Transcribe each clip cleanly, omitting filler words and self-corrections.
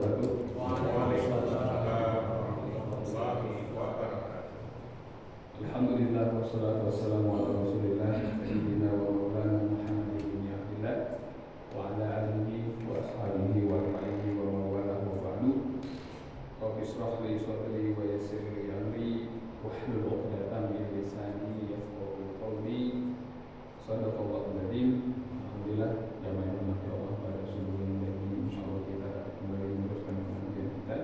wabarakatuh. Waalaikumsalam warahmatullahi wabarakatuh. Alhamdulillah wassalatu wassalamu ala Rasulillah sayyidina wa maulana Muhammadin bin Abdillah wa ala alihi wa ashabihi wa alihi wa mawalah wa ba'du. Rabbi shrah li sadri wa yassir li amri wahlul 'uqdatam min lisani yafqahu qawli. Shadaqallahul adzim. Alhamdulillah, jamaah rahmat Allah pada seluruh ini, insyaallah kita kembali meneruskan pengajian kita.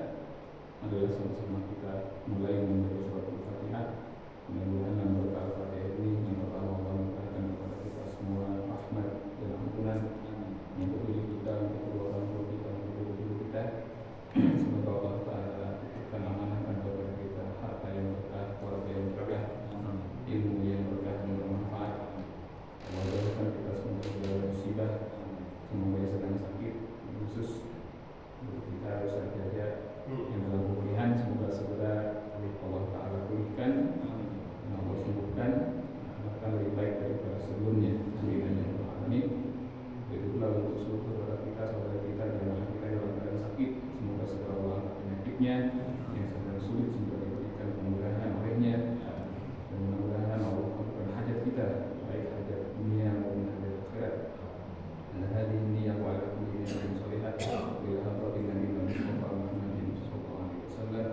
Adalah sama-sama kita mulai membaca surat Al-Fatihah. Mudah-mudahan dalam berkah Al-Fatihah ini yang pertama Allah memberikan kepada kita semua rahmat dan ampunan untuk diri kita, untuk kedua orang tua kita, untuk guru kita. Semoga Allah Ta'ala akan amanahkan kepada kita harta yang berkah, keluarga yang berkah, ilmu yang berkah dan bermanfaat. Semoga kita semua dari musibah, semoga yang sedang sakit, khusus untuk kita harus saja yang dalam pemulihan, semoga segera Allah Ta'ala pulihkan, Allah sembuhkan, bahkan lebih baik daripada sebelumnya. Amin. Begitu pula untuk seluruh saudara kita, jamaah kita yang dalam keadaan sakit, semoga segera Allah angkat penyakitnya, yang sedang sulit semoga diberikan kemudahan olehnya, dan mudah-mudahan Allah mengabulkan hajat kita, baik hajat dunia maupun hajat akhirat. Dan hadhihi niyyah wa ala kulli niyatin shalihat ila hadratin Nabi Muhammadin sallallahu alaihi wasallam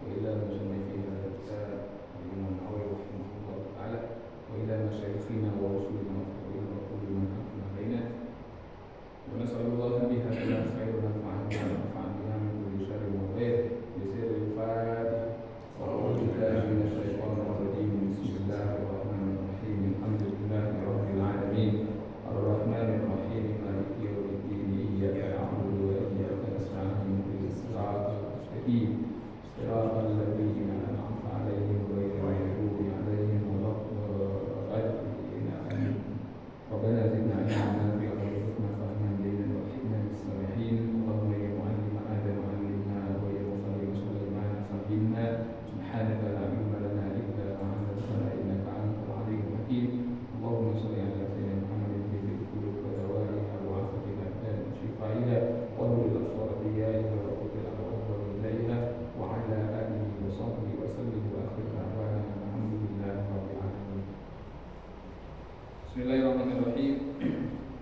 wa ila musannifi hadha kitab Imam Nawawi rahimahullah taala wa ila masyayikhina wa rusulina wa ila kulli man hakama baina wa nasallallahu biha ala khairin nafa'an biha min kulli syarrin wa ghair bi sirril fatih wa a'udzu billahi minasy syaithanir rajim. Bismillahirrahmanirrahim. Alhamdulillahi rabbil alamin. Ar-Rahmanir Rahim. Maliki yaumiddin. Iyyaka na'budu wa iyyaka nasta'in. Ihdinas siratal mustaqim. Siratal ladzina an'amta 'alaihim ghairil maghdubi 'alaihim waladdallin. Amin. Rabbana zidna 'ilman wa warzuqna fahman dinan wa hikmah bis-salihin. Allahumma ya mu'allim Adam 'allimna wa ya mufahhim Sulaiman fahimna. Subhanaka la ilma lana illa ma 'allamtana innaka antal 'alimul hakim. Allahumma shalli 'ala sayyidina Muhammadin fil qulub wa dawaiha wa 'afatil abdan wa shifaiha wa nuril absar diyaiha wa qutil abwab ilaiha wa 'ala alihi wa sahbihi wa sallim wa akhir da'wana alhamdulillahi rabbil alamin. Bismillahirrahmanirrahim.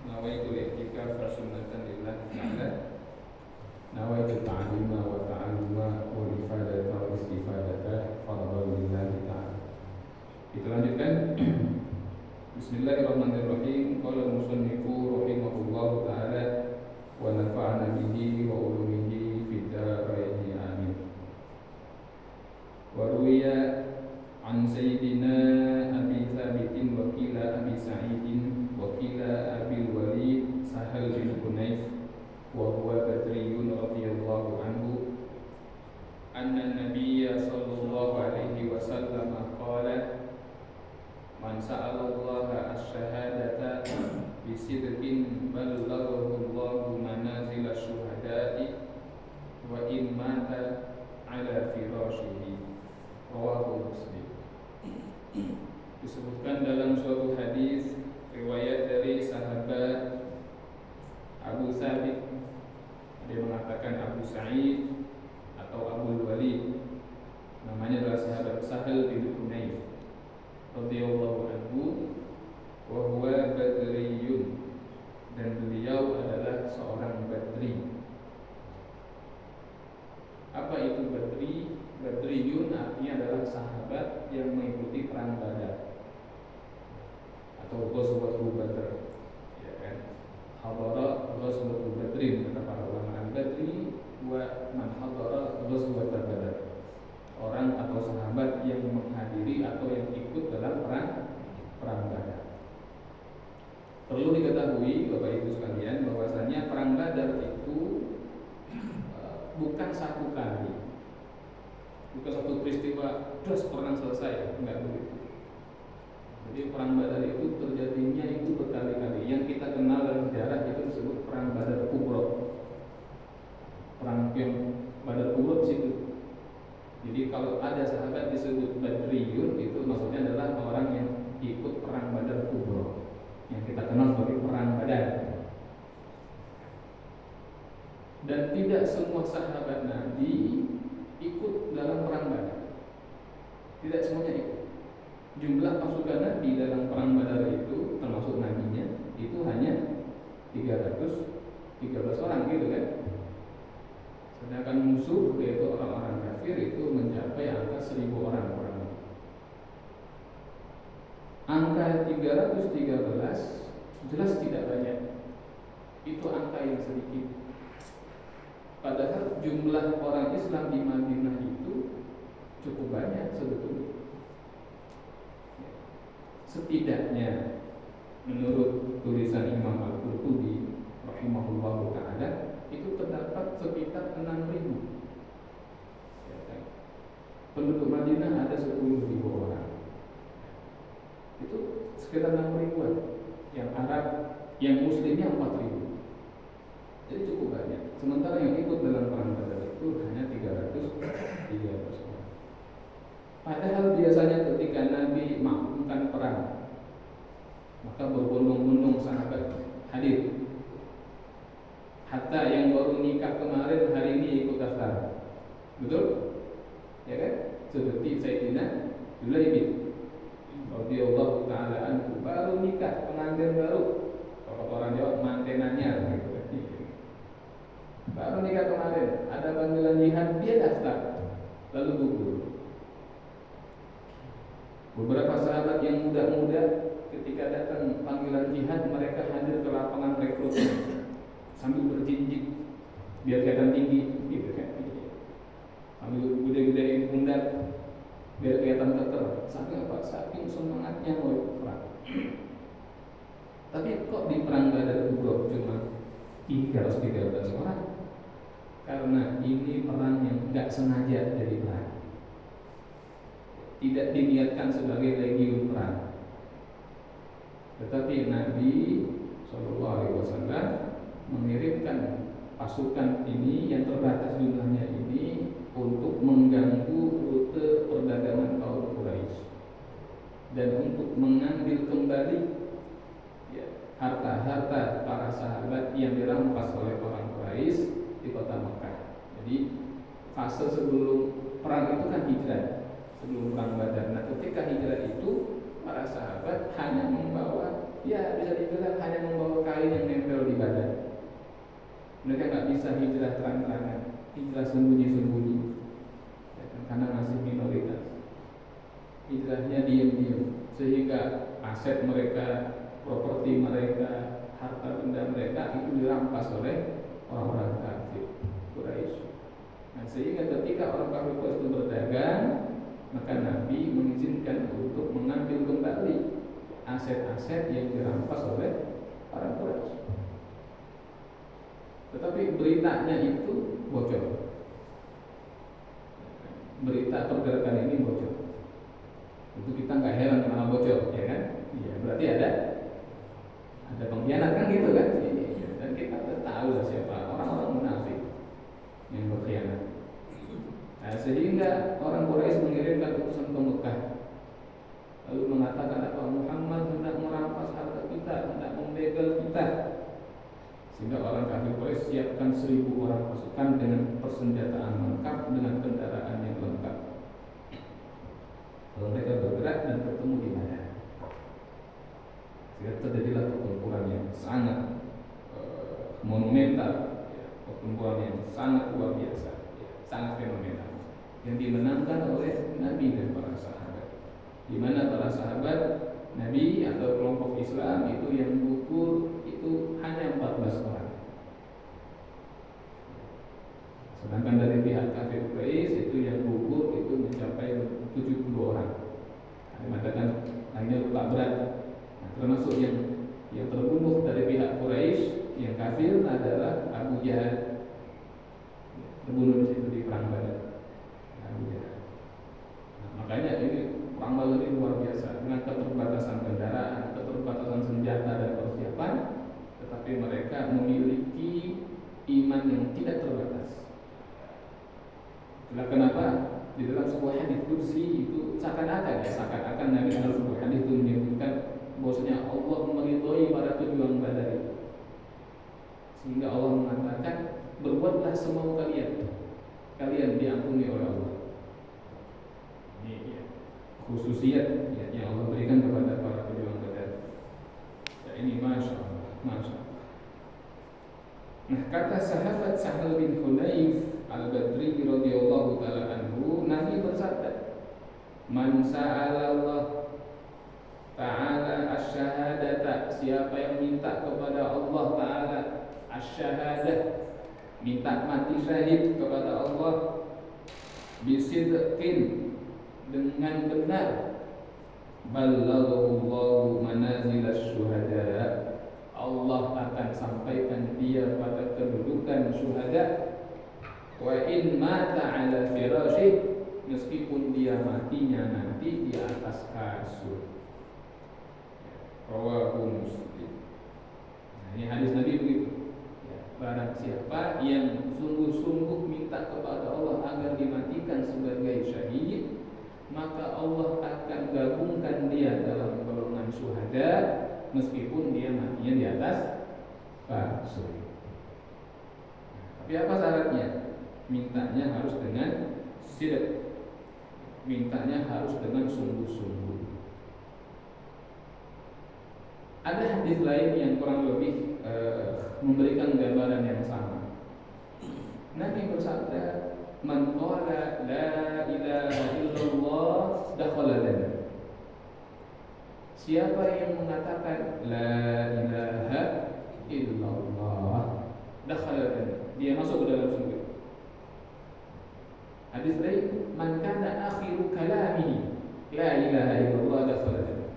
Nawaitul i'tikaf sunnatan lillahi ta'ala. Nawaitul ta'lima wa ta'alluma wa ifadata wa istifadata fardhan lillahi ta'ala. Kita lanjutkan. Bismillahirrahmanirrahim. Qala al-musannifu rahimahullahu ta'ala wa nafa'ana bihi wa ulumihi fid dharain amin. Wa ruwiya an sayyidina Abi Thabitin wa qila Abi Sa'idin wa qila Abi Walid Sahal bin Hunayf wa huwa Badriyun radhiyallahu anhu anna Nabiyya sallallahu alaihi wasallam qala man sa'alallaha ash-shahadata bisidqin ballaghahu Allahu manazil asy-syuhada'i wa in mata 'ala firashihi. Rawahu Muslim. Disebutkan dalam suatu hadis riwayat dari sahabat Abu Thabit, dia mengatakan Abu Sa'id atau Abu Walid, namanya adalah sahabat Sahal bin Hunayf radhiyallahu anhu wa huwa badriyun, dan beliau adalah seorang badri. Apa itu badri? Badriyun artinya adalah sahabat yang mengikuti perang Badar atau Ghazwatul Badr, ya kan? Hadara Ghazwatul Badrin, kata para ulama. Badri wa man hadara Ghazwatul Badr, orang atau sahabat yang menghadiri atau yang ikut dalam perang Badar. Perlu diketahui Bapak Ibu sekalian bahwasanya perang Badar itu bukan satu kali, bukan satu peristiwa terus perang selesai, enggak begitu. Jadi perang Badar itu terjadinya itu berkali-kali. Yang kita kenal dalam sejarah itu disebut perang Badar Kubra. Perang yang Badar Kubra di situ. Jadi kalau ada sahabat disebut Badriyun, itu maksudnya adalah orang yang ikut perang Badar Kubra, yang kita kenal sebagai perang Badar. Dan tidak semua sahabat Nabi ikut dalam perang Badar. Tidak semuanya ikut. Jumlah pasukan Nabi dalam perang Badar itu, termasuk nabinya, itu hanya 313 orang gitu kan. Sedangkan musuh yaitu orang-orang kafir itu mencapai angka 1000 orang kurang lebih. Angka 313 jelas tidak banyak. Itu angka yang sedikit. Padahal jumlah orang Islam di Madinah itu cukup banyak sebetulnya. Setidaknya menurut tulisan Imam Al-Qurtubi rahimahullahu ta'ala itu terdapat sekitar 6.000. Penduduk Madinah ada 10.000 orang. Itu sekitar 6.000-an. Yang Arab, yang Muslimnya 4.000. Jadi cukup banyak. Sementara yang ikut dalam perang Badar itu hanya 313 orang. Padahal biasanya ketika Nabi melakukan perang, maka berbondong-bondong sahabat hadir. Hatta yang baru nikah kemarin hari ini ikut daftar. Betul? Ya kan? Seperti Sayyidina Julaibib radhiyallahu ta'ala anhu, baru nikah, pengantin baru. Kalau orang Jawa mantenannya gitu. Baru nikah kemarin, ada panggilan jihad, dia daftar, lalu gugur. Beberapa sahabat yang muda-muda ketika datang panggilan jihad, mereka hadir ke lapangan rekrutmen sambil berjinjit biar kelihatan tinggi, gitu kan? Sambil gede-gedein pundak biar kelihatan keker. Saking apa? Saking semangatnya mau perang. Tapi kok di perang Badar itu cuma 313 orang? Karena ini perang yang tidak sengaja jadi perang, tidak diniatkan sebagai legiun perang. Tetapi Nabi SAW mengirimkan pasukan ini yang terbatas jumlahnya ini untuk mengganggu rute perdagangan kaum Quraisy dan untuk mengambil kembali harta-harta para sahabat yang dirampas oleh orang Quraisy di kota Mekah. Jadi fase sebelum perang itu kan hijrah, sebelum perang Badar. Nah, ketika hijrah itu para sahabat hanya membawa, ya bisa dibilang hanya membawa kain yang nempel di badan. Mereka nggak bisa hijrah terang-terangan, hijrah sembunyi-sembunyi, ya, karena masih minoritas. Hijrahnya diam-diam, sehingga aset mereka, properti mereka, harta benda mereka itu dirampas oleh orang-orang kafir Quraisy. Nah, sehingga ketika orang kafir Quraisy itu berdagang, maka Nabi mengizinkan untuk mengambil kembali aset-aset yang dirampas oleh orang Quraisy. Tetapi beritanya itu bocor. Berita pergerakan ini bocor. Itu kita nggak heran kenapa bocor, ya kan? Iya, berarti ada pengkhianat kan gitu kan? Dan kita tahu lah siapa orang-orang munafik yang berkhianat. Nah, sehingga orang Quraisy mengirimkan utusan ke Mekah, lalu mengatakan apa, Muhammad hendak merampas harta kita, hendak membegal kita. Sehingga orang kafir Quraisy siapkan 1000 orang pasukan dengan persenjataan lengkap, dengan kendaraan yang lengkap. Lalu mereka bergerak dan bertemu di mana? Sehingga terjadilah pertempuran yang sangat monumental, pertempuran yang sangat luar biasa, sangat fenomenal, yang dimenangkan oleh Nabi dan para sahabat. Di mana para sahabat Nabi atau kelompok Islam itu yang gugur itu hanya 14 orang. Sedangkan dari pihak kafir Quraisy itu yang gugur itu mencapai 70 orang. Mengatakan hanya luka berat. Nah, termasuk yang terbunuh dari pihak Quraisy yang kafir adalah Abu Jahal, terbunuh di situ di perang Badar. Abu Jahal. Nah, makanya ini perang Badar ini luar biasa dengan keterbatasan kendaraan, keterbatasan senjata dan persiapan, tetapi mereka memiliki iman yang tidak terbatas. Itulah kenapa di dalam sebuah hadis qudsi itu seakan-akan Nabi dalam sebuah hadis itu menyebutkan bahwasanya Allah meridhoi para pejuang Badar itu. Sehingga Allah mengatakan berbuatlah semau kalian, kalian diampuni oleh Allah. Ini ya, khususiat ya, yang Allah berikan kepada para pejuang Badar. Ya, ini masya Allah, masya Allah. Nah, kata sahabat Sahal bin Hunayf Al-Badri radhiyallahu taala anhu, Nabi bersabda, "Man sa'ala Allah ta'ala asy-syahadata," siapa yang minta kepada Allah taala asy-syahadah, minta mati syahid kepada Allah, bisidqin, dengan benar, ballaghallahu manazil asy-syuhada, Allah akan sampaikan dia pada kedudukan syuhada. Wa in mata ala firasyih, meskipun dia matinya nanti di atas kasur. Rawahu Muslim. Nah, ini hadis Nabi begitu. Ya, barang siapa yang sungguh-sungguh minta kepada Allah agar dimatikan sebagai syahid, maka Allah akan gabungkan dia dalam golongan syuhada meskipun dia matinya di atas kasur. Tapi apa syaratnya? Mintanya harus dengan sidq, mintanya harus dengan sungguh-sungguh. Ada hadis lain yang kurang lebih memberikan gambaran yang sama. Nabi bersabda, "Man qala la ilaha illallah dakhala jannah." Siapa yang mengatakan la ilaha illallah dakhala jannah, dia masuk ke dalam surga. Hadis lain, "Man kana akhiru kalamihi la ilaha illallah dakhala jannah."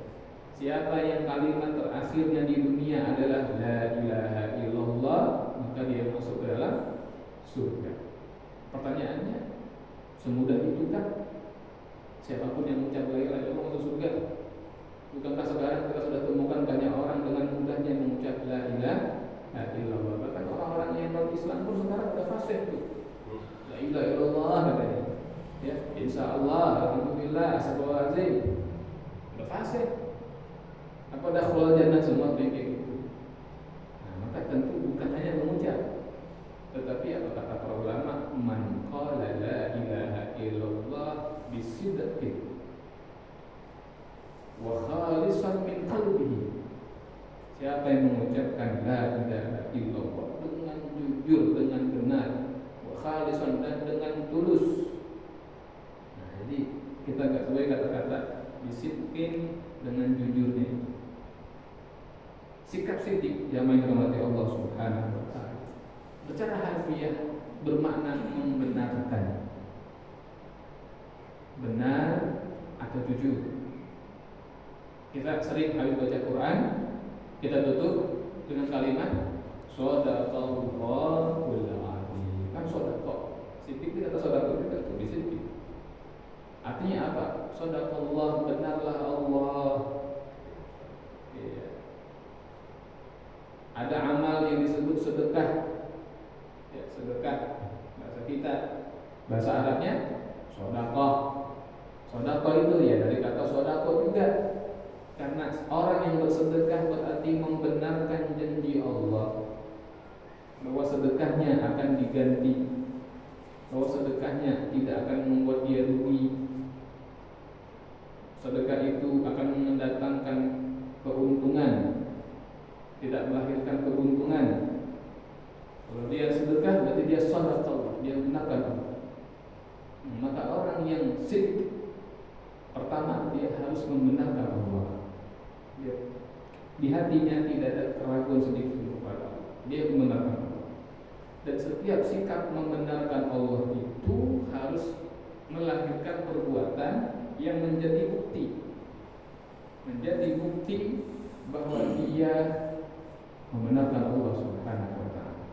Siapa yang kalimat terakhirnya di dunia adalah la ilaha illallah, maka dia masuk ke dalam surga. Pertanyaannya, semudah itu kan? Siapapun yang mengucap la ilaha illallah masuk surga? Bukankah sekarang kita sudah temukan banyak orang dengan mudahnya mengucap la ilaha illallah? Bahkan orang-orang yang non-Islam pun sekarang sudah fasih tuh. La ilaha illallah katanya. Ya, insyaallah, alhamdulillah, astagfirullahaladzim. Sudah fasih. Apa dakhala jannah semua kayak gitu. Nah, maka tentu bukan hanya mengucap, tetapi apa kata para ulama, man qala la ilaha illallah bisidqin wa khalisan min qalbihi. Siapa yang mengucapkan la ilaha illallah dengan jujur, dengan benar, wa khalisan, dan dengan tulus. Nah, jadi kita enggak sebagai kata-kata bisidqin, dengan jujurnya. Sikap sidik yang dirahmati Allah Subhanahu wa taala. Secara harfiah bermakna membenarkan. Benar atau jujur. Kita sering habis baca Quran, kita tutup dengan kalimat shadaqallahul azim. Kan shadaqah. Sidik itu kata shadaqah kita tulis sidik. Artinya apa? Shadaqallah, benarlah Allah. Ya. Ada amal yang disebut sedekah. Ya, sedekah bahasa kita. Bahasa Arabnya shadaqah. Shadaqah itu ya dari kata shadaqah juga. Karena orang yang bersedekah berarti membenarkan janji Allah bahwa sedekahnya akan diganti, bahwa sedekahnya tidak akan membuat dia rugi. Sedekah itu akan mendatangkan keuntungan, tidak melahirkan keuntungan. Kalau dia sedekah berarti dia shadaqah, dia benarkan Allah. Maka orang yang sidq, pertama dia harus membenarkan Allah. Di hatinya tidak ada keraguan sedikit kepada Allah. Dia membenarkan Allah. Dan setiap sikap membenarkan Allah itu harus melahirkan perbuatan yang menjadi bukti. Menjadi bukti bahwa dia membenarkan Allah Subhanahu wa taala.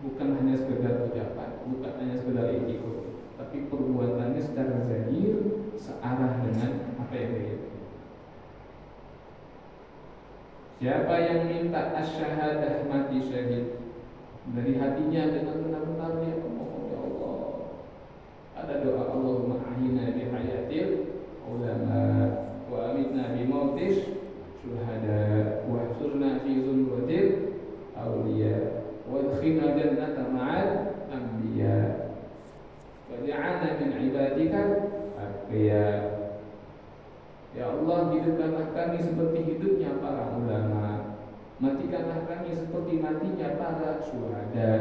Bukan hanya sekedar ucapan, bukan hanya sekedar ikut, tapi perbuatannya secara zahir searah dengan apa yang dia yakini. Siapa yang minta asy-syahadah, mati syahid, dari hatinya dengan benar-benar dia memohon, ya Allah. Ada doa Allahumma ahyina bi hayatil ulama wa amitna bi mautis syuhada wa hsurna fi zumratil awliya wa adkhilna jannata ma'al hidupkanlah kami seperti hidupnya para ulama, matikanlah kami seperti matinya para syuhada.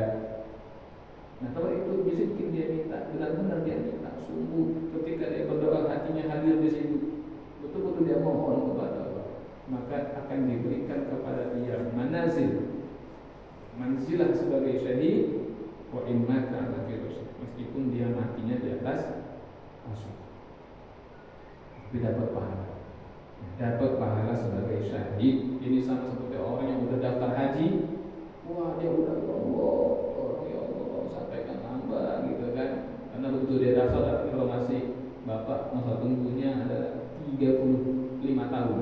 Nah kalau itu bisa bikin dia minta, benar-benar dia minta sungguh ketika dia berdoa hatinya hadir di situ, betul-betul dia mohon kepada Allah, maka akan diberikan kepada dia manzilah sebagai syahid wa in mata ala firasyih, meskipun dia matinya di atas kasur, tapi dapat pahala sebagai syahid. Ini sama seperti orang yang udah daftar haji, wah dia udah ya Allah sampaikan hamba gitu kan, karena begitu dia daftar kalau masih bapak masa tunggunya ada 35 tahun,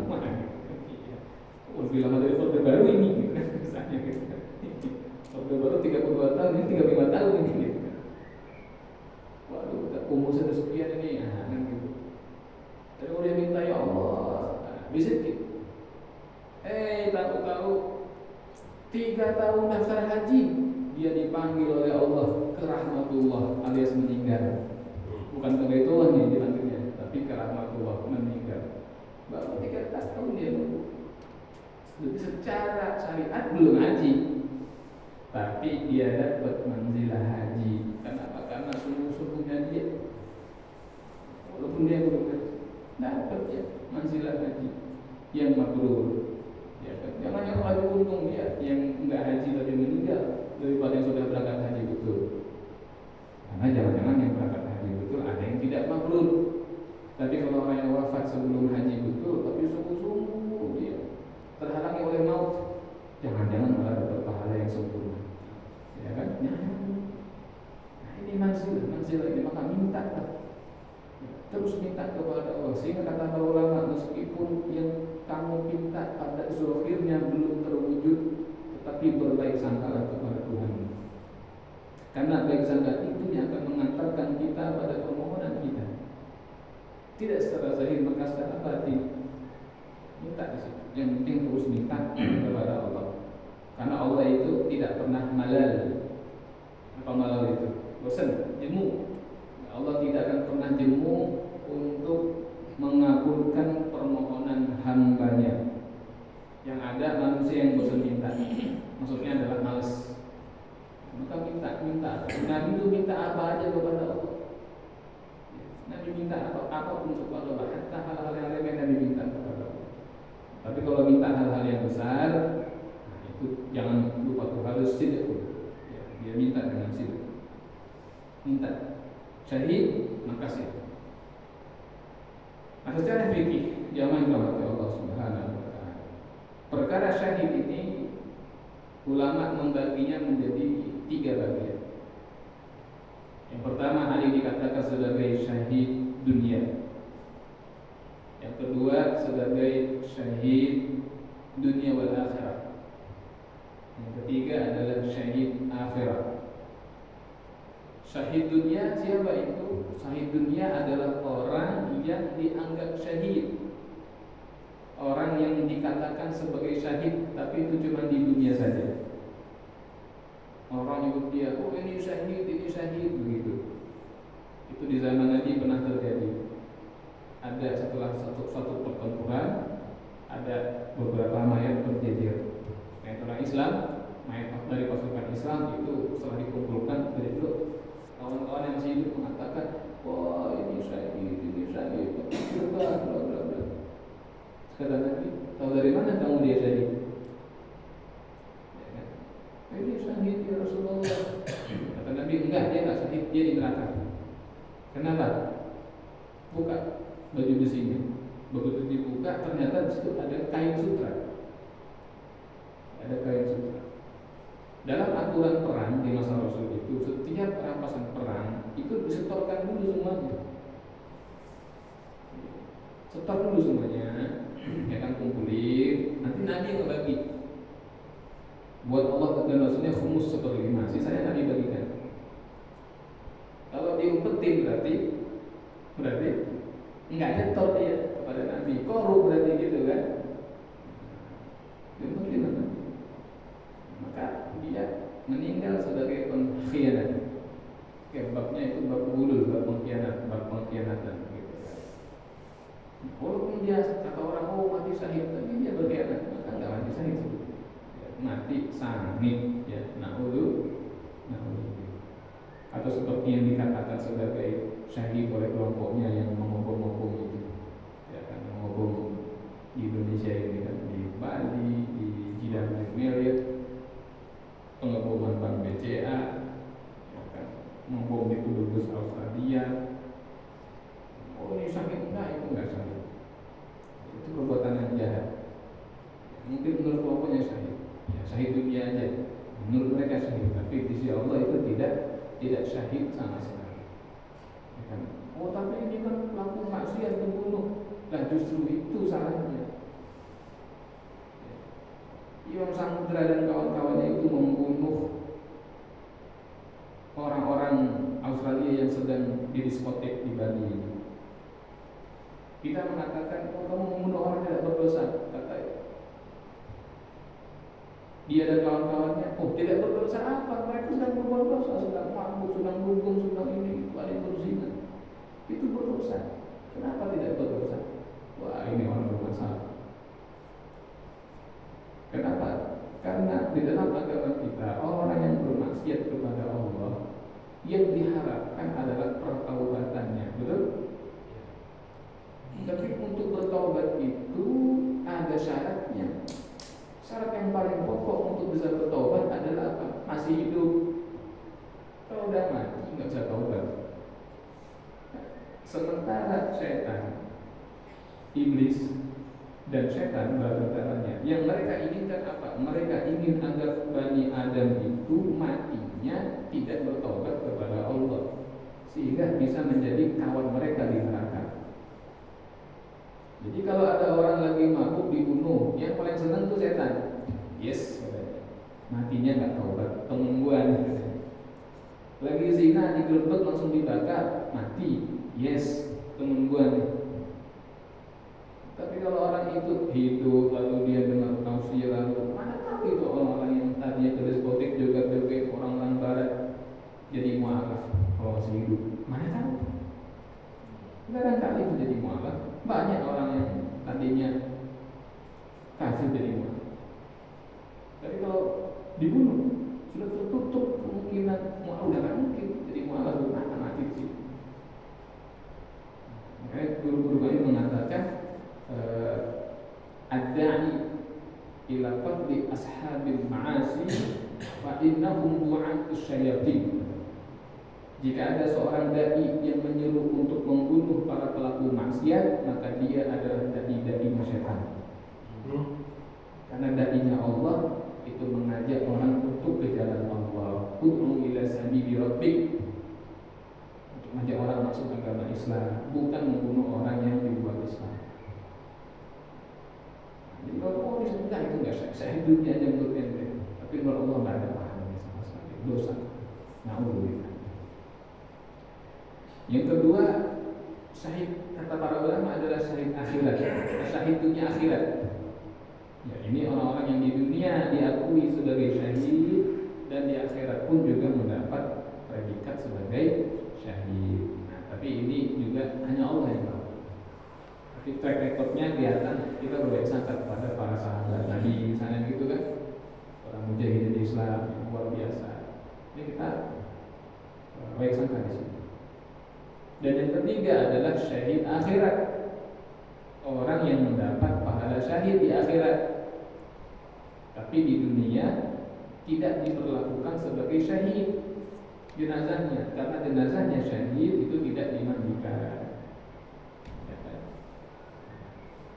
lebih lama dari orde baru ini gitu kan, misalnya gitu kan. Orde baru 32 tahun, ini 35 tahun ini gitu kan. Waduh, umur sudah sekian ini, kan gitu. Tapi kalau dia minta ya Allah, bisa gitu. Tahu-tahu 3 tahun daftar haji, dia dipanggil oleh Allah ke rahmatullah alias meninggal. Bukan ke Baitullah nih dipanggilnya, tapi ke rahmatullah, meninggal. Baru 3 tahun dia nunggu. Jadi secara syariat belum haji, tapi dia dapat manzilah haji. Kenapa? Karena sungguh-sungguhnya dia, walaupun dia belum haji, dapat ya manzilah haji yang mabrur. Ya kan? Jangan yang lagi untung dia yang enggak haji tapi meninggal daripada yang sudah berangkat haji betul. Karena jangan-jangan yang berangkat haji betul ada yang tidak mabrur. Tapi kalau orang yang wafat sebelum haji betul tapi sungguh-sungguh dia terhalangi oleh maut, jangan-jangan malah dapat pahala yang sempurna. Ya kan? Nah ini manzilah ini, maka minta terus minta kepada Allah. Sehingga kata para ulama, meskipun yang kamu minta pada zahirnya belum terwujud, tetapi berbaik sangkalah kepada Tuhan. Karena baik sangka itu yang akan mengantarkan kita pada permohonan kita. Tidak secara zahir, maka secara batin. Minta di situ. Yang penting terus minta kepada Allah. Karena Allah itu tidak pernah malal. Apa malal itu? Bosan, jemu. Allah tidak akan pernah jemu untuk mengabulkan permohonan hambanya. Yang ada manusia yang bosan minta, maksudnya adalah malas. Maka minta. Nabi itu minta apa aja kepada Allah. Nabi minta apapun kepada Allah, hatta hal-hal yang remeh Nabi minta kepada Allah. Tapi kalau minta hal-hal yang besar, nah itu jangan lupa tuh, harus sidq. Ya, dia minta dengan sidq. Minta syahid maka sidq. Nah, secara fikih jamaah rahmati Allah Subhanahu wa taala, perkara syahid ini ulama membaginya menjadi 3 bagian. Yang pertama ada yang dikatakan sebagai syahid dunia. Yang kedua sebagai syahid dunia wal akhirah. Yang ketiga adalah syahid akhirat. Syahid dunia siapa itu? Syahid dunia adalah orang yang dianggap syahid, orang yang dikatakan sebagai syahid, tapi itu cuma di dunia saja. Orang nyebut dia, oh ini syahid begitu. Itu di zaman Nabi pernah terjadi. Ada setelah satu pertempuran, ada beberapa mayat berjejer. Mayat orang Islam, mayat dari pasukan Islam itu setelah dikumpulkan dari itu, kawan-kawan yang masih hidup mengatakan, wah ini syahid, bla bla bla. Kata Nabi, tahu dari mana kamu dia syahid? Ini syahid ya Rasulullah. Kata Nabi, enggak, dia enggak syahid, dia di neraka. Kenapa? Buka baju besinya. Begitu dibuka, ternyata di situ ada kain sutra. Ada kain sutra. Dalam aturan perang di masa Rasul itu, setiap rampasan perang itu disetorkan dulu semuanya. Setor dulu semuanya, ya kan, kumpulin. Nanti Nabi ngebagi. Buat Allah dan Rasulnya khumus 1/5, sisanya Nabi bagikan. Kalau diumpetin berarti enggak nyetor dia kepada Nabi. Korup berarti gitu kan. Diumpetin apa? Maka dia meninggal sebagai pengkhianat. Babnya itu bab gulul, bab pengkhianatan gitu kan. Walaupun dia kata orang mati syahid, tapi dia berkhianat, maka nggak mati syahid, mati sangit, ya. Atau seperti yang dikatakan sebagai syahid oleh kelompoknya yang mengobong-obong itu, ya kan, mengobong di Indonesia ini kan, di Bali, di Jidan Merit, pengeboman Bank BCA, ya kan, membom di Kudus Australia. Oh ini syahid, enggak, itu enggak syahid, itu perbuatan yang jahat. Mungkin menurut kelompoknya syahid, ya syahid dunia aja, menurut mereka syahid, tapi di sisi Allah itu tidak syahid sama sekali, ya kan? Oh tapi ini kan pelaku maksiat, pembunuh, dan justru itu salahnya. Imam Samudra dan kawan-kawannya itu membunuh orang-orang Australia yang sedang di diskotek di Bali ini. Kita mengatakan, oh kamu membunuh orang tidak berdosa, kata dia dan kawan-kawannya. Oh tidak berdosa apa? Mereka sedang berbuat dosa, sedang mabuk, sedang dugem, sedang ini, itu ada yang berzina. Itu berdosa. Kenapa tidak berdosa? Wah ini orang bermasalah. Kenapa? Karena di dalam agama kita orang yang bermaksiat kepada Allah yang diharapkan adalah pertaubatannya, betul? Tapi untuk bertaubat itu ada syaratnya. Syarat yang paling pokok untuk bisa bertaubat adalah apa? Masih hidup. Kalau udah mati nggak bisa taubat. Sementara setan, iblis, dan setan barang-barangnya yang mereka inginkan apa? Mereka ingin agar Bani Adam itu matinya tidak bertaubat kepada Allah, sehingga bisa menjadi kawan mereka di neraka. Jadi kalau ada orang lagi mabuk dibunuh, yang paling senang tuh setan. Yes, matinya nggak taubat, temuan. Lagi zina digerebek langsung dibakar, mati. Yes, temuan. Tapi kalau orang itu hidup lalu dia dengar tausiah lalu mana tahu itu orang-orang yang tadinya ke diskotik joget-joget orang barat jadi mualaf kalau masih hidup, mana tahu? Kadang-kadang itu jadi mualaf. Banyak orang yang tadinya kafir jadi mualaf. Tapi kalau dibunuh sudah tertutup kemungkinan mualaf, udah kan mungkin jadi mualaf akan mati di situ. Makanya guru-guru kami mengatakan ad-da'i ila qatli ashabil ma'asi fa innahum du'atus syayatin. Jika ada seorang dai yang menyuruh untuk membunuh para pelaku maksiat, maka dia adalah dai syaitan. Karena dai-nya Allah itu mengajak orang untuk ke jalan Allah. Ud'u ila sabili rabbik, untuk mengajak orang masuk agama Islam, bukan membunuh orang yang di luar Islam. Jadi kalau disebutkan itu enggak syahid dunia aja menurut ente, tapi menurut Allah enggak ada pahalanya sama sekali, dosa. Na'udzubillah. Yang kedua, syahid kata para ulama adalah syahid akhirat, syahid dunia akhirat. Ya, ini orang-orang yang di dunia diakui sebagai syahid dan di akhirat pun juga mendapat predikat sebagai syahid. Nah, tapi ini juga hanya Allah yang tahu. Tapi track recordnya kelihatan, kita boleh sangka kepada para sahabat Nabi misalnya gitu kan, orang mujahidin Islam yang luar biasa. Ini kita baik sangka di sini. Dan yang ketiga adalah syahid akhirat, orang yang mendapat pahala syahid di akhirat, tapi di dunia tidak diperlakukan sebagai syahid jenazahnya, karena jenazahnya syahid itu tidak dimandikan.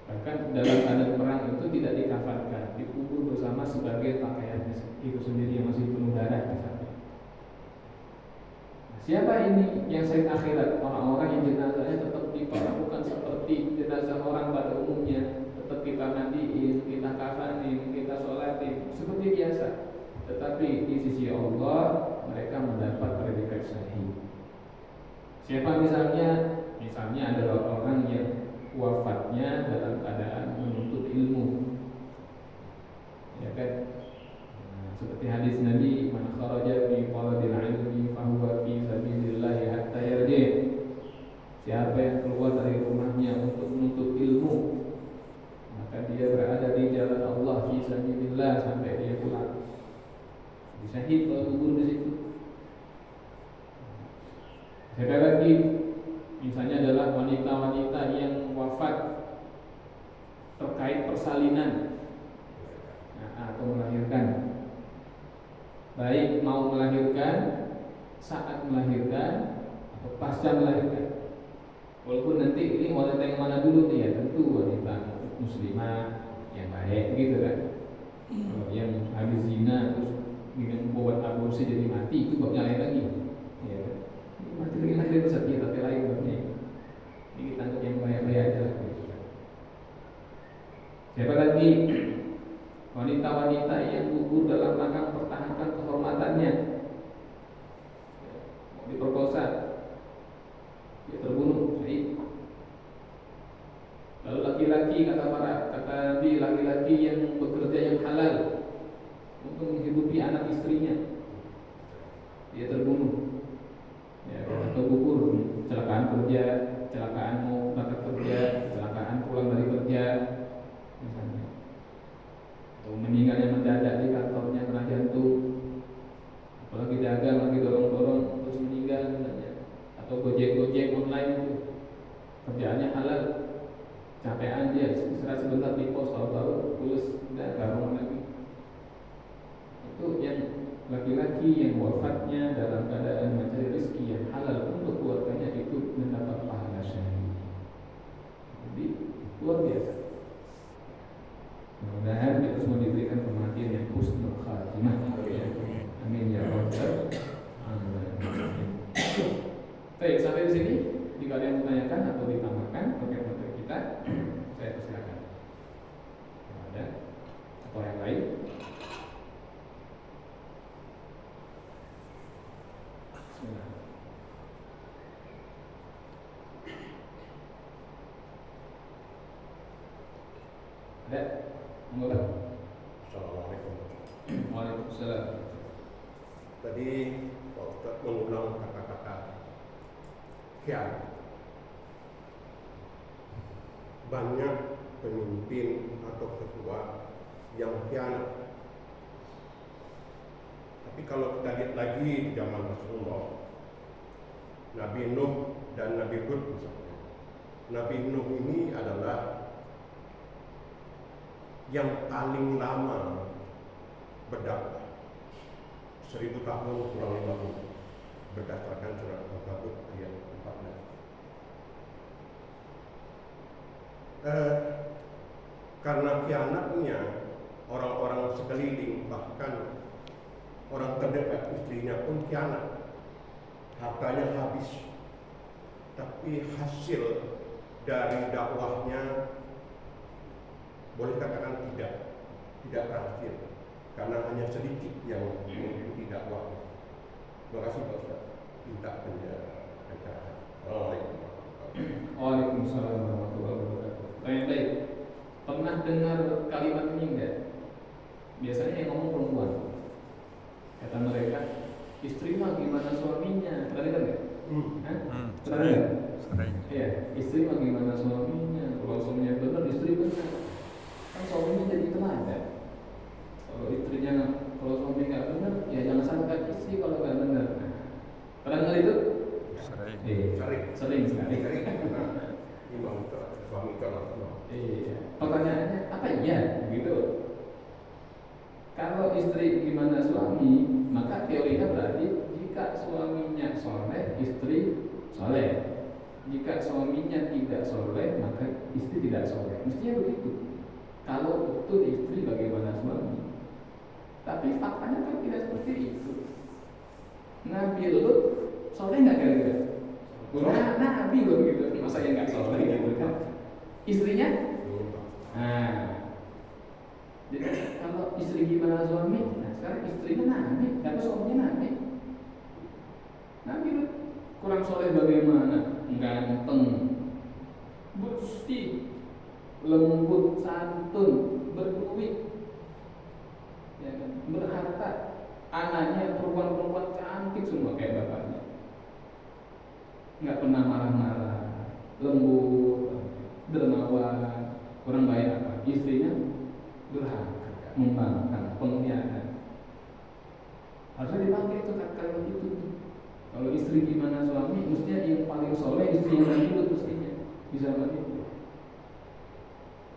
Bahkan dalam adat perang itu tidak dikafankan, dikubur bersama sebagai pakaian itu sendiri yang masih penuh darah misalnya. Siapa ini yang syahid akhirat? Orang-orang yang jenazahnya tetap diperlakukan seperti jenazah orang pada umumnya, tetap kita mandiin, kita kafanin, kita sholatin seperti biasa. Tetapi di sisi Allah mereka mendapat predikat syahid. Siapa misalnya? Misalnya adalah orang yang wafatnya dalam keadaan menuntut ilmu, ya kan? Seperti hadis Nabi, man kharaja fi talabil ilmi fa huwa fi sabilillah hatta yarji. Siapa yang keluar dari rumahnya untuk menuntut Sekali lagi, misalnya adalah wanita-wanita yang wafat terkait persalinan atau melahirkan, baik mau melahirkan, saat melahirkan, atau pasca melahirkan. Walaupun nanti ini wanita yang mana dulu nih, ya tentu wanita muslimah yang baik gitu kan. Kalau yang habis zina terus minum obat aborsi jadi mati, itu babnya lain lagi. Ya, mati lagi lahir besar ya, tapi lain babnya. Ini kita anggap yang baik-baik aja lah. Siapa lagi? Wanita-wanita yang gugur dalam rangka mempertahankan kehormatannya, mau diperkosa, dia terbunuh, syahid. Lalu laki-laki, kata Nabi, laki-laki yang bekerja yang halal untuk menghidupi anak istrinya, dia terbunuh. Ya, atau gugur, kecelakaan kerja, kecelakaan mau berangkat kerja, kecelakaan pulang dari kerja, misalnya, atau meninggalnya mendadak di kantornya kena jantung, apalagi dagang lagi dorong-dorong terus meninggal misalnya, atau gojek online itu kerjaannya halal, capean dia istirahat sebentar di pos, tahu-tahu tulus udah garong lagi. Itu yang laki-laki yang wafatnya dalam keadaan mencari rezeki yang halal untuk keluarganya, itu mendapat pahala syahid. Jadi luar biasa. Mudah-mudahan kita semua diberikan kematian yang husnul khatimah. Amin ya rabbal alamin. Baik, sampai di sini. Jika ada yang menanyakan atau ditambahkan terkait materi kita, saya persilakan. Ada atau yang lain? Bismillah. Ada? Mula. Assalamualaikum. Waalaikumsalam. Tadi Pak Ustaz mengulang kata-kata khianat. Banyak pemimpin atau ketua yang khianat. Tapi kalau kita lihat lagi di zaman Rasulullah, Nabi Nuh dan Nabi Hud misalnya. Nabi Nuh ini adalah yang paling lama berdakwah, 1000 tahun kurang lebih, berdasarkan surat Al-Kabut ayat 14. Karena khianatnya orang-orang sekeliling, bahkan orang terdekat istrinya pun khianat, hartanya habis, tapi hasil dari dakwahnya boleh katakan tidak berhasil, karena hanya sedikit yang mengikuti dakwah. Terima kasih Pak Ustaz. Minta pencerahan. Waalaikumsalam warahmatullahi wabarakatuh. Baik. Pernah dengar kalimat ini enggak? Biasanya yang ngomong perempuan. Kata mereka, istri mah gimana suaminya? Pernah dengar enggak? Pernah dengar? Sering. Iya, istri mah gimana suaminya? Kalau suaminya benar, istri benar. Kan suaminya jadi teladan. Kalau suami nggak benar, ya jangan salahkan istri kalau nggak benar. Pernah dengar itu? Sering. Sering sekali. Imam suami kalau Iya. Pertanyaannya apa iya? Begitu. Kalau istri gimana suami, maka teorinya berarti jika suaminya soleh, istri soleh. Jika suaminya tidak soleh, maka istri tidak soleh. Mestinya begitu. Kalau betul istri, bagaimana suami? Tapi faktanya kan tidak seperti itu. Nabi Lut soleh nggak kira-kira? Nabi loh gitu. Masa yang nggak soleh gitu kan? Istrinya? Nah, jadi kalau istri gimana suami? Nah sekarang istrinya Nabi, tapi suaminya Nabi. Nabi Lut kurang soleh bagaimana? Ganteng, bersih, lembut, santun, berduit, ya kan? Berharta, anaknya perempuan-perempuan cantik semua kayak bapaknya, nggak pernah marah-marah, lembut, dermawan, orang baik apa? Istrinya durhaka, membangkang, pengkhianat. Harusnya dipakai itu kata-kata itu. Kalau istri gimana suami, mestinya yang paling soleh istrinya Nabi Lut mestinya di zaman itu.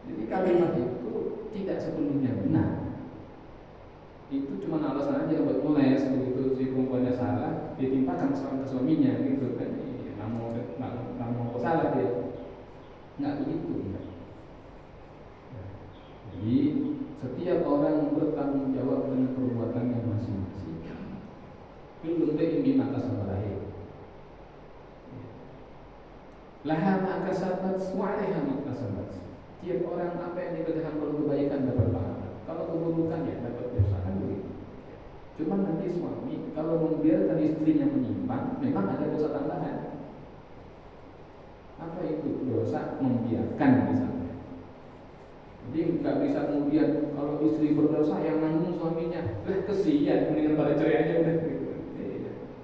Jadi kalimat itu tidak sepenuhnya benar. Itu cuma alasan aja buat moles, begitu si perempuannya salah ditimpakan ke suaminya gitu kan. Nggak mau salah dia, nggak begitu ya. Jadi setiap orang bertanggung jawab dengan perbuatannya masing-masing. Kullu imri'in bima kasaba rahin. Laha ma kasabat wa 'alaiha ma kasabat. Tiap orang apa yang dikerjakan, kalau kebaikan dapat pahala, kalau keburukan ya dapat dosa kan begitu. Cuma nanti suami kalau membiarkan istrinya menyimpang, memang ada dosa tambahan. Apa itu? Dosa membiarkan misalnya. Jadi nggak bisa kemudian kalau istri berdosa yang nanggung suaminya, kesian, mendingan pada cerai aja udah.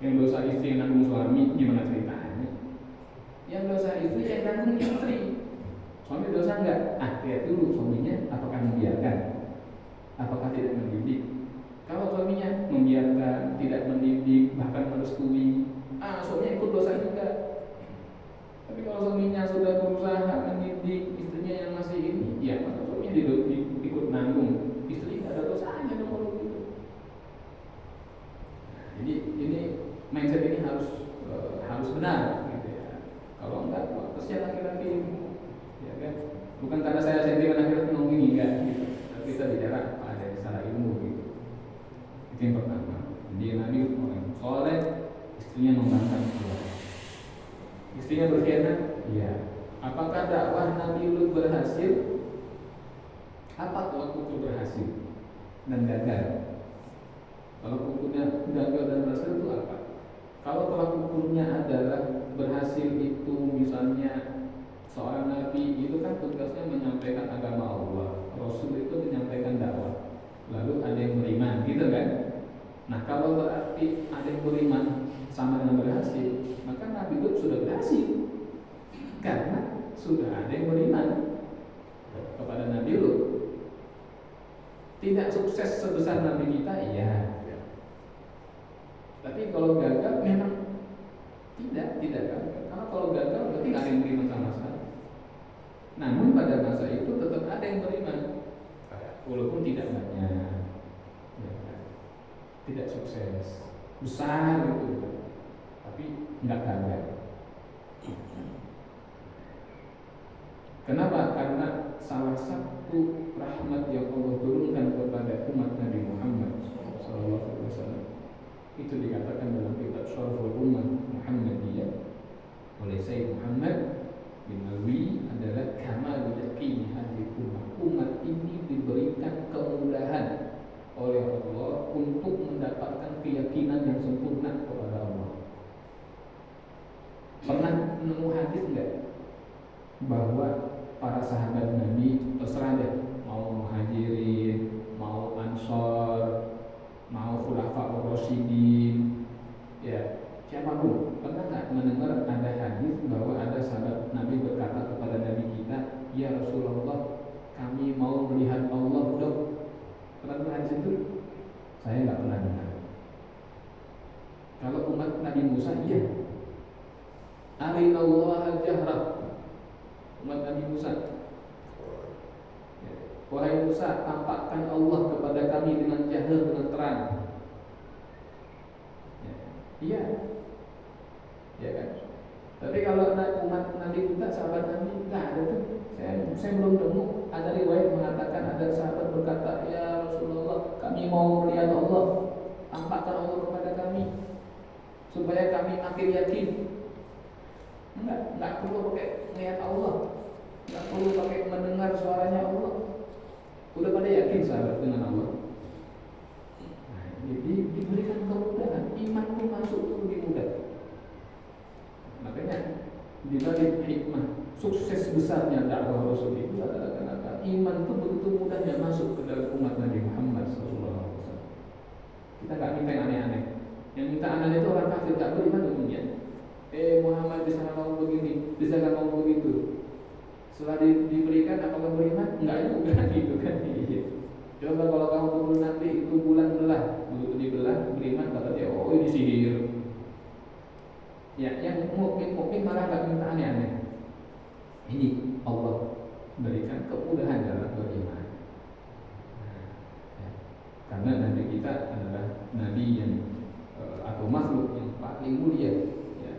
Yang dosa istri yang nanggung suami gimana ceritanya? Yang dosa istri yang nanggung istri. Suami dosa enggak? Lihat dulu suaminya apakah membiarkan, apakah tidak mendidik. Kalau suaminya membiarkan, tidak mendidik, bahkan merestui, suaminya ikut dosa juga. Tapi kalau suaminya sudah berusaha mendidik istrinya yang masih ini, ya maka suaminya ikut nanggung, istri tidak ada dosanya dong kalau gitu. Jadi ini mindset ini harus benar, gitu ya. Kalau enggak, kesian laki-laki ini. Ya kan? Bukan karena saya sentimen akhirnya ngomong gini, enggak gitu. Tapi kita bicara ada secara ilmu gitu. Itu yang pertama. Dia Nabi orang soleh, istrinya membangkang keluarga. Istrinya berkhianat, iya. Apakah dakwah Nabi Lut berhasil? Apa tolak ukur berhasil dan gagal? Kalau ukurnya gagal dan berhasil itu apa? Kalau tolak ukurnya adalah berhasil itu misalnya seorang nabi itu kan tugasnya menyampaikan agama Allah, Rasul itu menyampaikan dakwah, lalu ada yang beriman, gitu kan? Nah kalau berarti ada yang beriman sama dengan berhasil, maka Nabi Lut sudah berhasil karena sudah ada yang beriman kepada Nabi Lut. Tidak sukses sebesar Nabi kita, iya. Tapi kalau gagal memang tidak gagal. Karena kalau gagal berarti nggak ada yang beriman sama sekali. Namun pada masa itu tetap ada yang beriman, walaupun tidak banyak, ya, tidak sukses besar gitu, tapi nggak gagal. Kenapa? Karena salah satu rahmat yang Allah turunkan kepada umat Nabi Muhammad SAW itu dikatakan dalam kitab Syaraful Ummah Muhammadiyah oleh Sayyid Muhammad bin Alwi adalah kamal yaqin hadhihi ummah. Umat ini diberikan kemudahan oleh Allah untuk mendapatkan keyakinan yang sempurna kepada Allah. Pernah nemu hadis enggak bahwa para sahabat Nabi terserah deh mau muhajirin, mau ansor, mau khulafaur rasyidin, ya siapapun, pernah nggak mendengar ada hadis bahwa ada sahabat Nabi berkata kepada Nabi kita, ya Rasulullah, kami mau melihat Allah dong? Pernah dengar hadis itu? Saya nggak pernah dengar. Kalau umat Nabi Musa, iya. Arinallaha jahrah. Umat Nabi Musa, wahai Musa, tampakkan Allah kepada kami dengan jahar, dengan terang. Iya, ya kan? Tapi kalau umat Nabi kita, sahabat Nabi, nggak ada tuh. Saya belum nemu ada riwayat mengatakan ada sahabat berkata, ya Rasulullah, kami mau melihat Allah, tampakkan Allah kepada kami supaya kami makin yakin. Enggak perlu pakai melihat Allah, enggak perlu pakai mendengar suaranya Allah. Udah pada yakin sahabat dengan Allah. Nah, jadi diberikan kemudahan, iman itu masuk itu lebih mudah. Makanya di balik hikmah sukses besarnya dakwah Rasul itu adalah kenapa? Iman itu begitu mudahnya masuk ke dalam umat Nabi Muhammad SAW. Kita nggak minta yang aneh-aneh. Yang minta aneh itu orang kafir, tak beriman umumnya. Muhammad bisa ngomong begini, bisa ngomong begitu. Setelah diberikan apakah beriman? Enggak juga gitu kan. Coba kalau kamu turun nanti itu bulan belah, begitu dibelah beriman, kata dia, oh ini sihir. Ya, yang mukmin malah nggak minta aneh-aneh. Ini Allah berikan kemudahan dalam beriman. Ya. Karena Nabi kita adalah Nabi yang atau makhluk yang paling mulia, ya,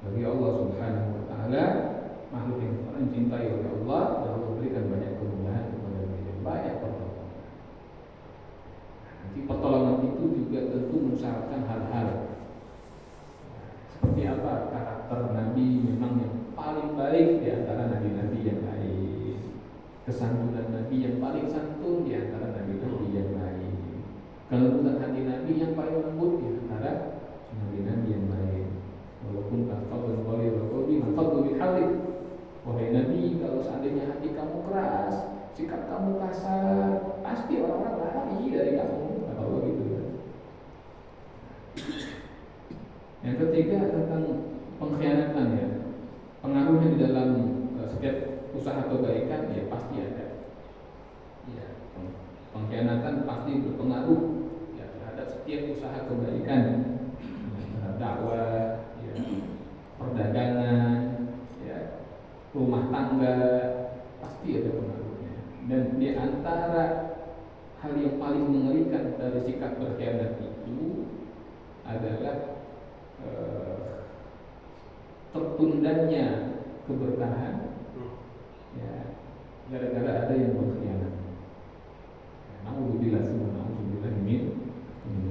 bagi Allah Subhanahu Wa Taala, makhluk yang paling dicintai oleh Allah, dan Allah berikan banyak kemudahan kepada dia, banyak pertolongan. Nanti pertolongan itu juga tentu mensyaratkan hal-hal seperti apa karakter Nabi memang yang paling baik di antara nabi-nabi yang lain, kesantunan Nabi yang paling santun di antara nabi-nabi yang lain, kelembutan hati Nabi yang paling lembut di antara nabi-nabi yang lain. Walaupun kafadun walil qalbi manfadu bihalik. Wahai Nabi, kalau seandainya hati kamu keras, sikap kamu kasar, pasti orang-orang lari dari kamu. Kata Allah gitu ya. Yang ketiga tentang pengkhianatan, ya. Pengaruhnya di dalam setiap usaha kebaikan ya pasti ada. Ya, pengkhianatan pasti berpengaruh ya terhadap setiap usaha kebaikan, terhadap dakwah, ya, perdagangan, ya, rumah tangga, pasti ada pengaruhnya. Dan di antara hal yang paling mengerikan dari sikap berkhianat itu adalah tertundanya keberkahan, ya, gara-gara ada yang berkhianat. Nauzubillah min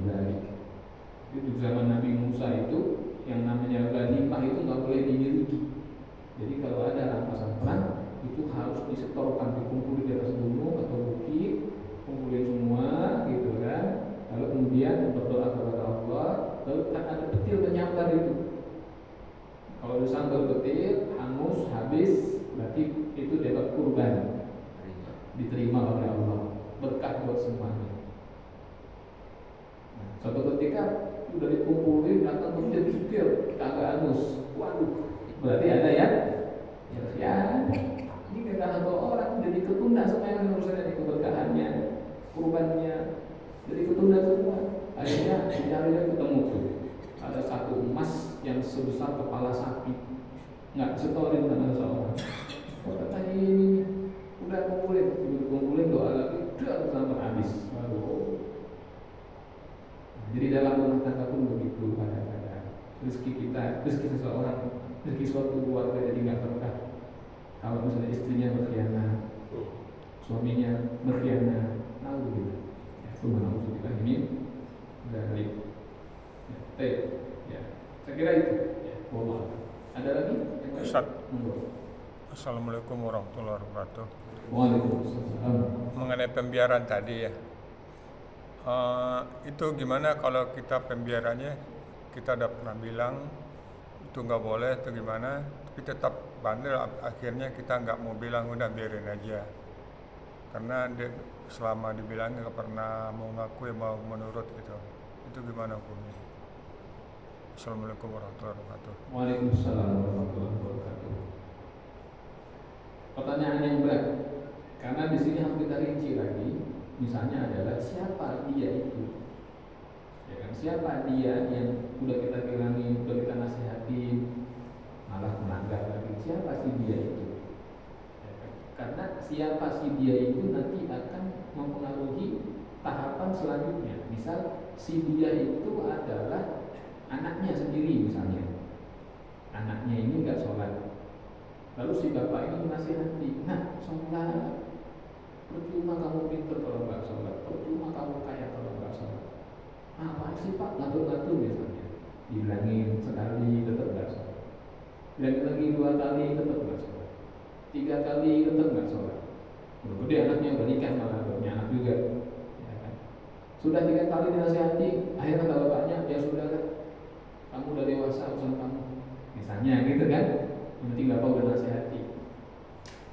dzalik. Di zaman Nabi Musa itu yang namanya ghanimah itu nggak boleh dimiliki. Jadi kalau ada rampasan perang itu harus disetorkan, dikumpulin di atas gunung atau bukit, kumpulin semua, gitu kan. Lalu kemudian berdoa kepada Allah. Lalu ada petir menyambar itu. Kalau disambar petir, hangus, habis, berarti itu dapat kurban, diterima oleh Allah, berkah buat semuanya. Nah, suatu ketika sudah dikumpulin, datang petir jukir, kagak hangus, waduh, berarti ada ya, ini kagak satu orang, jadi ketunda semua yang urusannya, keberkahannya, kurbannya, jadi ketunda semua. Akhirnya dicari ketemu tuh. Ada satu emas yang sebesar kepala sapi, nggak setorin sama seorang. Katanya ini udah kumpulin doa lagi, udah sampai habis. Waduh. Jadi dalam rumah tangga pun begitu, kadang-kadang rezeki kita, rezeki seseorang, rezeki suatu keluarga jadi nggak berkah. Kalau misalnya istrinya berkhianat, suaminya berkhianat, gitu. Cuma kita ini dari ya, saya kira itu. Ya, ada lagi? Ustaz. Assalamualaikum warahmatullahi wabarakatuh. Waalaikumsalam. Mengenai pembiaran tadi ya, itu gimana kalau kita pembiarannya kita udah pernah bilang itu nggak boleh atau gimana, tapi tetap bandel, akhirnya kita nggak mau bilang, udah biarin aja karena selama dibilang nggak pernah mau ngaku ya, mau menurut gitu. Itu gimana hukumnya? Assalamualaikum warahmatullahi wabarakatuh. Waalaikumsalam warahmatullahi wabarakatuh. Pertanyaan yang berat, karena di sini harus kita rinci lagi. Misalnya adalah siapa dia itu, ya kan? Siapa dia yang udah kita bilangin, udah kita nasihatin, malah melanggar lagi. Siapa sih dia itu? Ya kan? Karena siapa sih dia itu nanti akan mempengaruhi tahapan selanjutnya. Misal si dia itu adalah anaknya sendiri misalnya, anaknya ini nggak sholat, lalu si bapak ini menasihati, nah sholat, percuma kamu pinter kalau nggak sholat, percuma kamu kaya kalau nggak sholat. Apa sih pak, ngatur-ngatur misalnya, bilangin sekali tetap nggak sholat, bilangin lagi 2 kali tetap nggak sholat, 3 kali tetap nggak sholat. Kemudian anaknya udah nikah, malah punya anak juga, ya kan? Sudah 3 kali dinasihati, akhirnya kata bapaknya, ya sudah kan, kamu udah dewasa, urusan kamu, misalnya gitu kan. Yang penting bapak udah nasihati.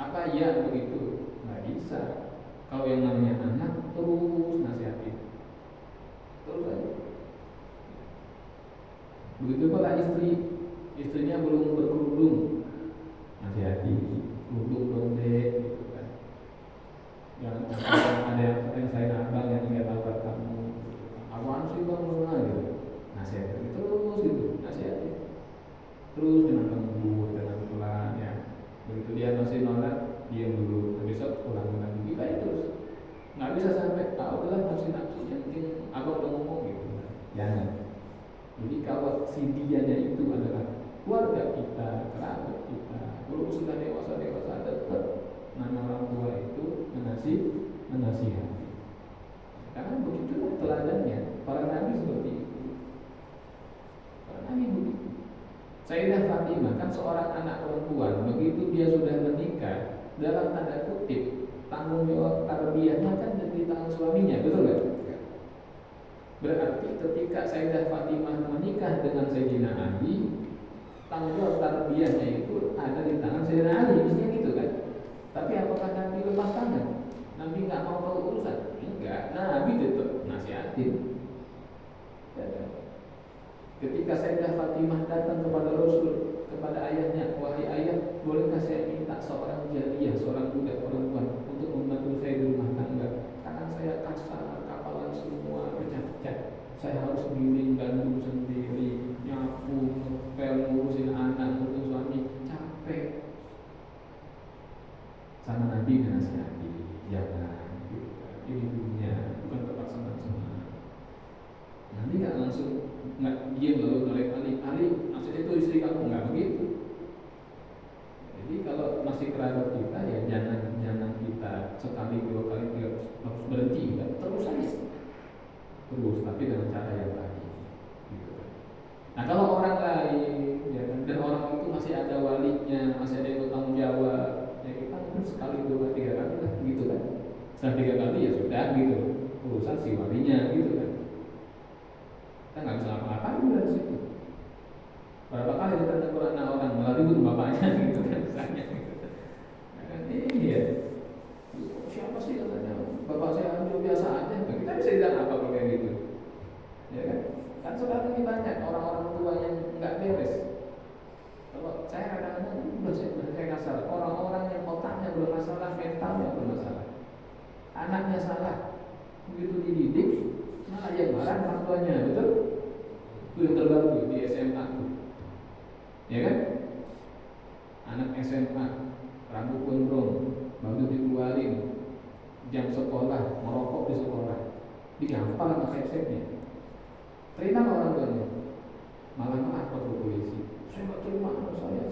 Apa iya begitu? Nggak bisa. Kalau yang namanya anak terus nasihati, terus aja. Begitu pula istrinya belum berkerudung, nasihati, kerudung dong deh, gitu kan. Yang ada yang saya abang yang nggak tahu kamu, apaan sih bang, gitu. Nasihati terus gitu, nasihati. keluarga kita, kerabat kita, walaupun sudah dewasa tetap nama orang tua itu menasihati. Karena begitulah teladannya para nabi seperti itu. Para nabi begitu. Sayyidah Fatimah kan seorang anak perempuan, begitu dia sudah menikah, dalam tanda kutip tanggung jawab tarbiyahnya kan di tangan suaminya, betul nggak? Berarti ketika Sayyidah Fatimah menikah dengan Sayyidina Ali, tanggung jawab tarbiyahnya itu ada di tangan Sayyidina Ali, mestinya gitu kan? Tapi apakah Nabi lepas tangan? Nabi nggak mau tahu urusan? Enggak, Nabi tetap nasihatin. Ketika Sayyidah Fatimah datang kepada Rasul, kepada ayahnya, wahai ayah, bolehkah saya minta seorang jariyah, seorang budak perempuan untuk membantu saya di rumah tangga? Karena saya kasar, kapalan semua pecah-pecah. Saya harus giling gandum sendiri, nyapu, ngepel, ngurusin anak, ngurusin suami, capek. Sama Nabi nasihati, jangan, ini dunia, bukan tempat senang-senang. Nanti nggak langsung nggak diam lalu nolak Ali maksud itu istri kamu, nggak begitu. Jadi kalau masih kerabat kita ya jangan kita sekali dua kali harus berhenti, enggak, terus saja terus, tapi dengan cara yang baik gitu. Nah kalau orang lain ya, dan orang itu masih ada walinya, masih ada yang bertanggung jawab, ya kita mungkin sekali dua tiga kali lah gitu kan. Setelah 3 kali ya sudah gitu, urusan si walinya gitu kan. Kita nggak bisa ngapa-ngapain dari situ. Berapa kali kita tegur anak orang malah ribut bapaknya gitu kan, misalnya gitu. Nah, kan ini ya, siapa sih katanya bapak saya ambil biasa aja, nah, kita bisa bilang apa kalau kayak gitu, ya kan? Kan sekarang ini banyak orang-orang tua yang nggak beres. Kalau saya kadang-kadang udah saya kasar, orang-orang yang otaknya bermasalah, mentalnya bermasalah, anaknya salah, begitu dididik malah yang marah orang tuanya, betul? Itu yang terbaru di SMA tuh, ya kan? Anak SMA rambut gondrong, baru dikeluarin jam sekolah, merokok di sekolah, digampar sama kepseknya. Terima orang tuanya, malah melapor ke polisi. Saya nggak terima anak saya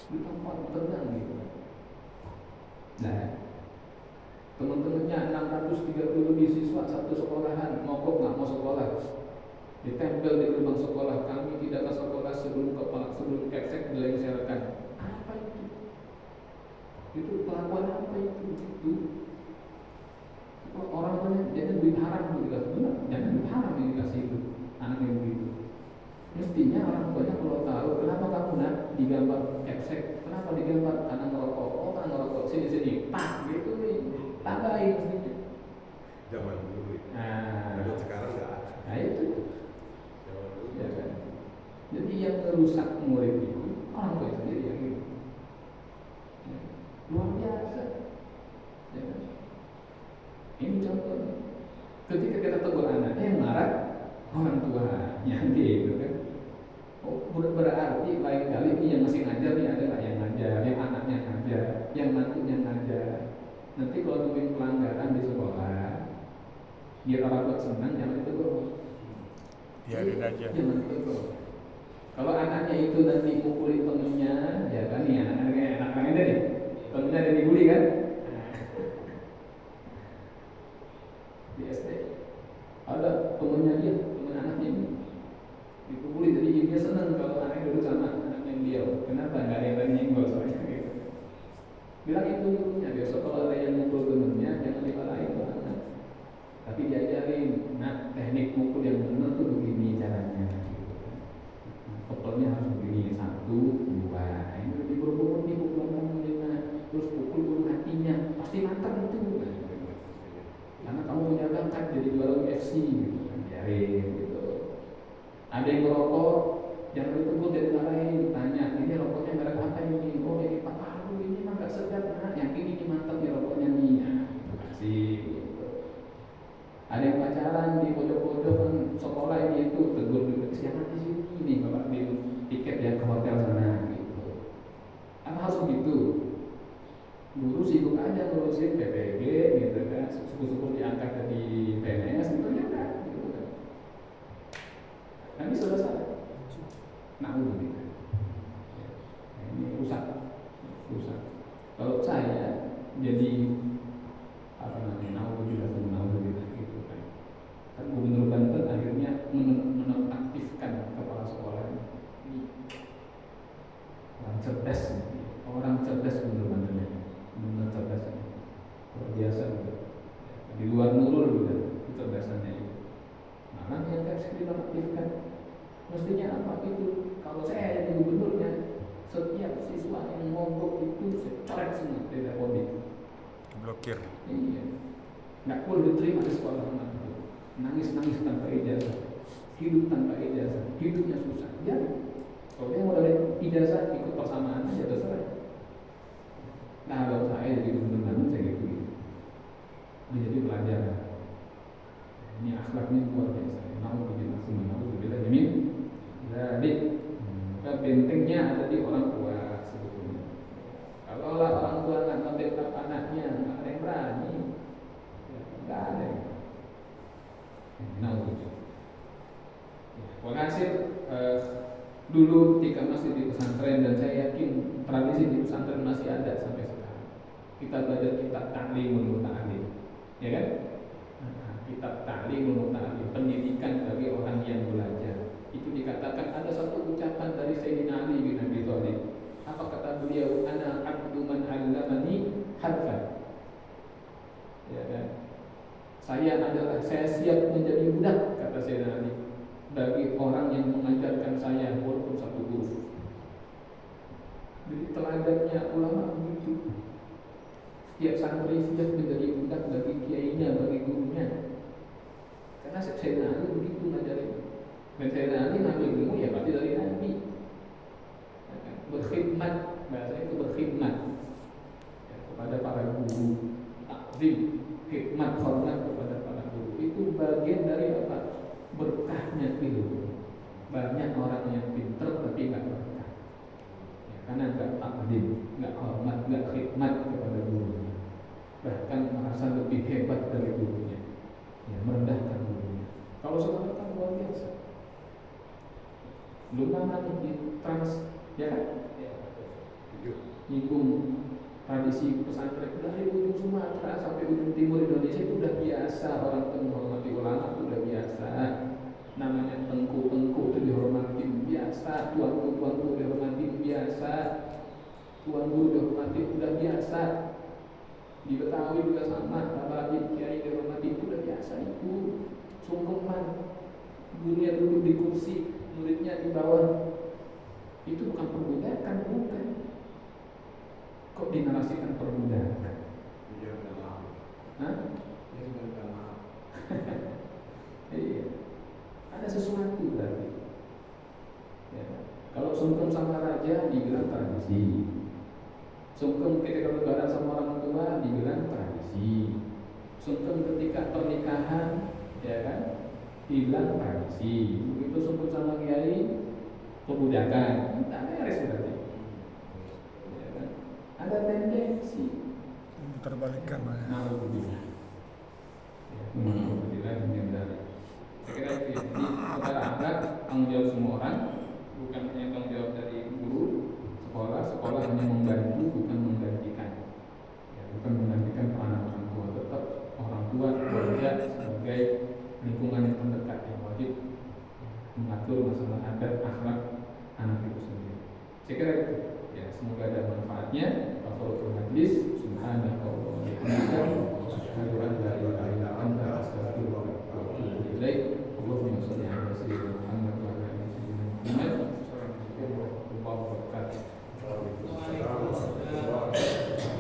di tempat tenang gitu. Nah, teman-temannya 630 lebih siswa satu sekolahan mogok nggak mau sekolah, ditempel di gerbang sekolah, kami tidak ke sekolah sebelum kepsek dilengsarkan. Apa itu? Itu kelakuan apa itu? Orang tuanya jangan duit haram dikasih, benar? Jangan duit haram yang dikasih itu anak yang begitu. Mestinya orang tuanya kalau tahu kenapa kamu nak digambar kepsek, kenapa digambar karena ngerokok, oh karena ngerokok sini pak gitu nih. Tambahin mestinya. Zaman dulu. Nah, sekarang nggak ada. Nah itu. Zaman dulu. Ya kan. Jadi yang merusak murid itu orang tua sendiri yang itu. Ya. Luar biasa. Ya kan. Ini contoh. Ketika kita tegur anaknya yang marah orang tuanya gitu kan. Oh, berarti lain kali ini yang masih ngajar nih ada nggak yang ngajar, yang anaknya ngajar, yang mantunya ngajar. Nanti kalau nemuin pelanggaran di sekolah, biar orang tua senang, jangan ditegur. Biarin aja. Jangan ditegur. Kalau anaknya itu nanti mukulin temennya, ya kan nih anak-anaknya deh, temennya ada dibully kan? Di SD ada temennya dia, temen anaknya ini dipukuli, jadi dia senang kalau anaknya duduk sama anaknya dia. Kenapa? Nggak ada yang lain nyenggol soalnya gitu. Bilang itu gurunya, besok kalau ada yang mukul temennya jangan dimarahin tuh anak, tapi diajarin, nah teknik mukul yang benar tuh begini caranya gitu. Pukulnya harus begini, 1, 2, ini diburu-buru nih pukulan kamu, terus pukul dulu hatinya, pasti mantap itu. Karena kamu punya bakat jadi juara UFC gitu, biarin gitu. Ada yang ngerokok, jangan ditegur dan dimarahin, tanya, ini rokoknya merek apa ini? Oh ini Pak Palu, ini mah gak sedap, nah yang ini mantap nih rokoknya nih, nah, itu kasih gitu. Ada yang pacaran di pojok-pojok kan sekolah ini itu, tegur dulu, siapa di sini nih bapak beli tiket ya ke hotel sana gitu. Apa harus begitu? Guru sibuk aja ngurusin PPG gitu kan, syukur-syukur diangkat dari PNS gitu ya kan, gitu kan. Nanti selesai. Nah, gitu. jadi apa namanya, nauzubillah gitu kan. Kan Gubernur Banten akhirnya menonaktifkan kepala sekolah ini orang cerdas, orang cerdas Gubernur Banten ini, benar cerdas, luar biasa gitu. Di luar nurul gitu kecerdasannya itu. Nah, yang harus dinonaktifkan. Mestinya apa itu? Kalau saya jadi gubernurnya, setiap siswa yang mogok itu saya coret semua dari Dapodik. Blokir. Iya, nggak boleh diterima di sekolah anak itu. Nangis tanpa ijazah, hidup tanpa ijazah, hidupnya susah. Ya, kalau dia mau dapat ijazah ikut persamaan aja terserah. Nah, kalau saya jadi gubernur saya gitu. Menjadi pelajaran. Ini akhlaknya luar biasa. Nauzubillah min dzalik. Maka bentengnya ada di orang tua sebetulnya. Kalau orang tua nggak nge-backup anaknya, nggak ada yang berani, nggak ada. Nauzubillah. Walhasil dulu ketika masih di pesantren, dan saya yakin tradisi di pesantren masih ada sampai sekarang. Kita belajar kitab ta'limul muta'allim, ya kan? Kitab ta'limul muta'allim, pendidikan bagi orang yang belajar. Itu dikatakan ada satu ucapan dari Sayyidina Ali bin Abi Thalib. Apa kata beliau? Ana abdu man 'allamani harfan. Ya kan? Saya siap menjadi budak, kata Sayyidina Ali, bagi orang yang mengajarkan saya walaupun satu huruf. Jadi teladannya ulama begitu. Setiap santri siap menjadi budak bagi kiainya, bagi gurunya. Karena Sayyidina Ali begitu ngajarin. Dan Sayyidina Ali ngambil ilmu ya pasti dari Nabi. Berkhidmat, bahasanya itu berkhidmat ya, kepada para guru, takzim, khidmat, hormat kepada para guru. Itu bagian dari apa? Berkahnya ilmu. Banyak orang yang pintar tapi nggak berkah ya, karena nggak takzim, nggak hormat, nggak khidmat kepada gurunya. Bahkan merasa lebih hebat dari gurunya ya, merendahkan gurunya. Kalau sekarang kan luar biasa. Belum lama di trans ya kan? Nyinggung tradisi pesantren dari ujung Sumatera sampai ujung timur Indonesia itu udah biasa. Orang menghormati ulama itu udah biasa. Namanya tengku-tengku itu dihormati biasa. Tuan-tuan dihormati biasa. Tuan guru dihormati udah biasa. Di Betawi juga sama. Apalagi kiai dihormati itu udah biasa itu. Sungkeman, gurunya duduk di kursi, muridnya di bawah. Itu bukan perbudakan, bukan. Kok dinarasikan perbudakan? Dia udah maaf. Hah? Dia sudah minta maaf. Iya. Ada sesuatu berarti. Ya. Kalau sungkem sama raja dibilang tradisi. Sungkem ketika lebaran sama orang tua dibilang tradisi. Sungkem ketika pernikahan, ya kan? Dibilang tradisi. Begitu sungkem sama kiai, perbudakan. Tidak beres berarti. Ya kan? Ada tendensi Terbalikkan. Alhamdulillah. Alhamdulillah ini benar. Saya kira itu ya. Jadi saudara anggap tanggung jawab semua orang, bukan hanya tanggung jawab dari guru, sekolah hanya membantu bukan menggantikan. Ya, bukan menggantikan peranan orang tua. Tetap orang tua keluarga sebagai lingkungan yang terdekat yang wajib mengatur masalah adat akhlak anak itu sendiri. Saya kira itu. Ya, semoga ada manfaatnya. Kafaratul majlis. Subhanallah wa bihamdihi. Asyhadu an la